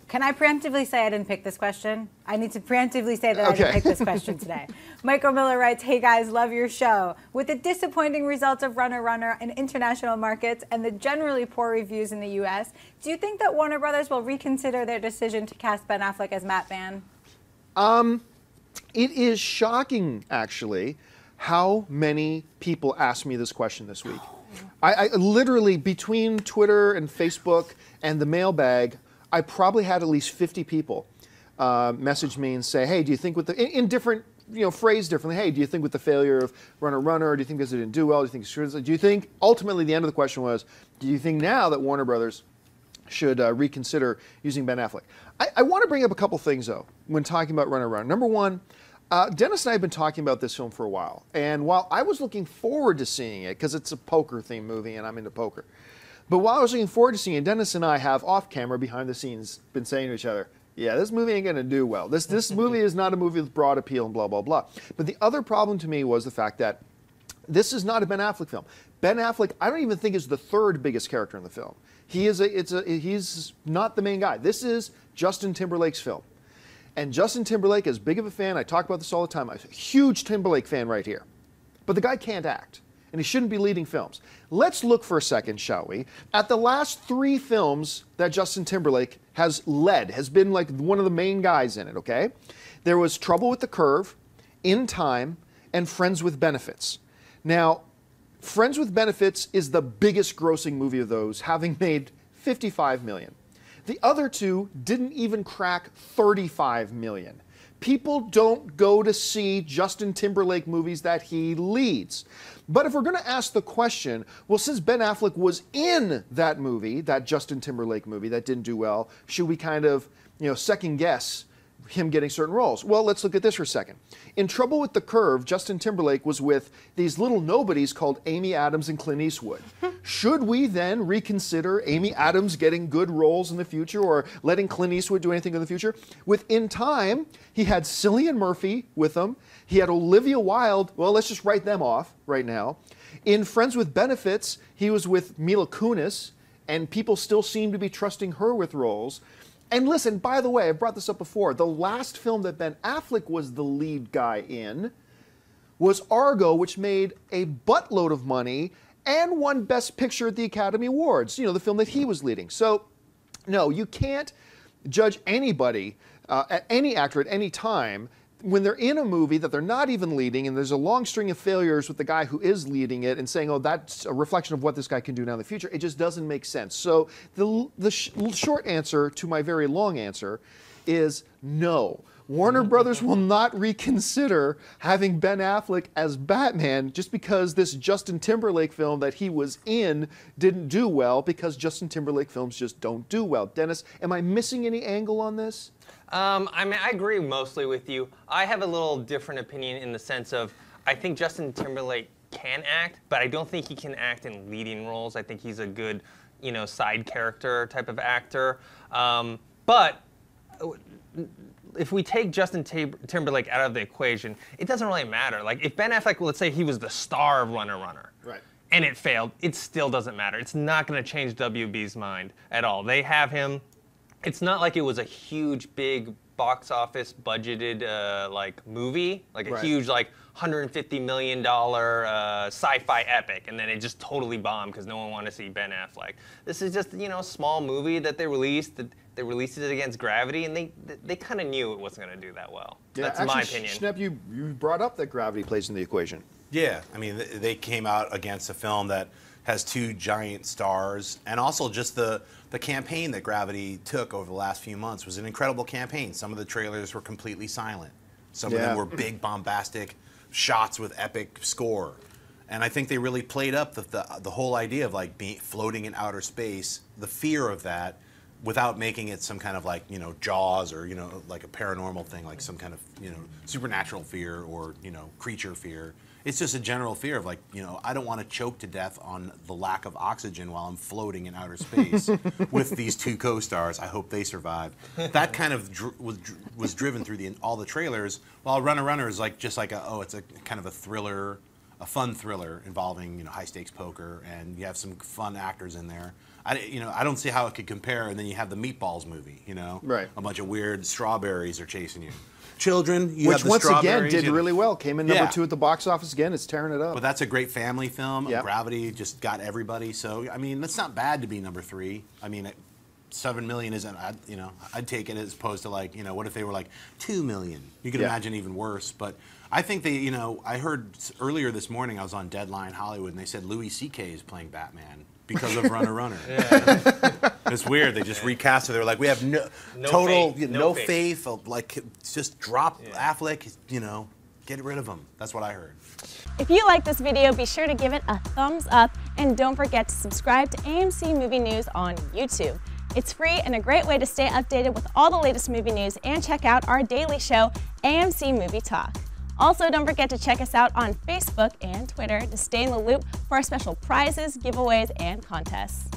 Can I preemptively say I didn't pick this question? I need to preemptively say that I didn't pick this question today. Michael Miller writes, hey guys, love your show. With the disappointing results of Runner Runner in international markets and the generally poor reviews in the US, do you think that Warner Brothers will reconsider their decision to cast Ben Affleck as Batman? It is shocking, actually, how many people asked me this question this week. I literally, between Twitter and Facebook and the mailbag, I probably had at least 50 people message me and say, hey, do you think with the, in different, phrased differently, hey, do you think with the failure of Runner Runner, do you think because it didn't do well, do you think, ultimately the end of the question was, do you think now that Warner Brothers should reconsider using Ben Affleck? I want to bring up a couple things, though, when talking about Runner Runner. Number one, Dennis and I have been talking about this film for a while, and while I was looking forward to seeing it, because it's a poker-themed movie and I'm into poker, but while I was looking forward to seeing it, Dennis and I have off-camera, behind the scenes, been saying to each other, yeah, this movie ain't going to do well. This movie is not a movie with broad appeal and blah, blah, blah. But the other problem to me was the fact that this is not a Ben Affleck film. Ben Affleck, I don't even think is the third biggest character in the film. He's not the main guy. This is Justin Timberlake's film. And Justin Timberlake, as big of a fan, I talk about this all the time, I'm a huge Timberlake fan right here. But the guy can't act, and he shouldn't be leading films. Let's look for a second, shall we, at the last 3 films that Justin Timberlake has led, has been like one of the main guys in it, okay? There was Trouble with the Curve, In Time, and Friends with Benefits. Now, Friends with Benefits is the biggest grossing movie of those, having made $55 million. The other 2 didn't even crack $35 million. People don't go to see Justin Timberlake movies that he leads. But if we're going to ask the question, well, since Ben Affleck was in that movie, that Justin Timberlake movie that didn't do well, should we kind of, second guess him getting certain roles? Well, let's look at this for a second. In Trouble with the Curve, Justin Timberlake was with these little nobodies called Amy Adams and Clint Eastwood. Should we then reconsider Amy Adams getting good roles in the future, or letting Clint Eastwood do anything in the future? With In Time, he had Cillian Murphy with him. He had Olivia Wilde. Well, let's just write them off right now. In Friends with Benefits, he was with Mila Kunis, and people still seem to be trusting her with roles. And listen, by the way, I brought this up before. The last film that Ben Affleck was the lead guy in was Argo, which made a buttload of money and won Best Picture at the Academy Awards, the film that he was leading. So, no, you can't judge anybody, any actor at any time, when they're in a movie that they're not even leading, and there's a long string of failures with the guy who is leading it, and saying, oh, that's a reflection of what this guy can do now in the future. It just doesn't make sense. So the short answer to my very long answer is no. Warner Brothers will not reconsider having Ben Affleck as Batman just because this Justin Timberlake film that he was in didn't do well, because Justin Timberlake films just don't do well. Dennis, am I missing any angle on this? I agree mostly with you. I have a little different opinion in the sense of, I think Justin Timberlake can act, but I don't think he can act in leading roles. I think he's a good, side character type of actor. But if we take Justin Timberlake out of the equation, it doesn't really matter. Like, if Ben Affleck, let's say he was the star of Runner Runner, right, and it failed, it still doesn't matter. It's not going to change WB's mind at all. They have him. It's not like it was a huge, big box office budgeted movie, like a huge $150 million sci-fi epic, and then it just totally bombed because no one wanted to see Ben Affleck. This is just a small movie that they released. They released it against Gravity, and they kind of knew it wasn't going to do that well. Yeah, that's actually, my opinion. Schnepp, you brought up that Gravity plays in the equation. Yeah, I mean, they came out against a film that has 2 giant stars, and also just the campaign that Gravity took over the last few months was an incredible campaign. Some of the trailers were completely silent. Some of them were big, bombastic shots with epic score. And I think they really played up the whole idea of floating in outer space, the fear of that, without making it some kind of Jaws or like a paranormal thing, like some kind of supernatural fear or creature fear. It's just a general fear of I don't want to choke to death on the lack of oxygen while I'm floating in outer space with these 2 co-stars. I hope they survive. That kind of was driven through all the trailers. While Runner Runner is it's a kind of a thriller fun thriller involving high stakes poker, and you have some fun actors in there. I don't see how it could compare. And then you have the Meatballs movie, right? A bunch of weird strawberries are chasing you. Children, which once again did really well. Came in number 2 at the box office again. It's tearing it up. But that's a great family film. Yep. Gravity just got everybody. So I mean, that's not bad to be number 3. I mean, 7 million isn't. I'd take it as opposed to like what if they were like 2 million? You could imagine even worse. But I think they I heard earlier this morning I was on Deadline Hollywood and they said Louis C.K. is playing Batman because of Runner Runner. It's weird. They just recast it. They were like, we have no faith. Like, just drop Affleck. Get rid of him. That's what I heard. If you like this video, be sure to give it a thumbs up and don't forget to subscribe to AMC Movie News on YouTube. It's free and a great way to stay updated with all the latest movie news and check out our daily show, AMC Movie Talk. Also, don't forget to check us out on Facebook and Twitter to stay in the loop for our special prizes, giveaways, and contests.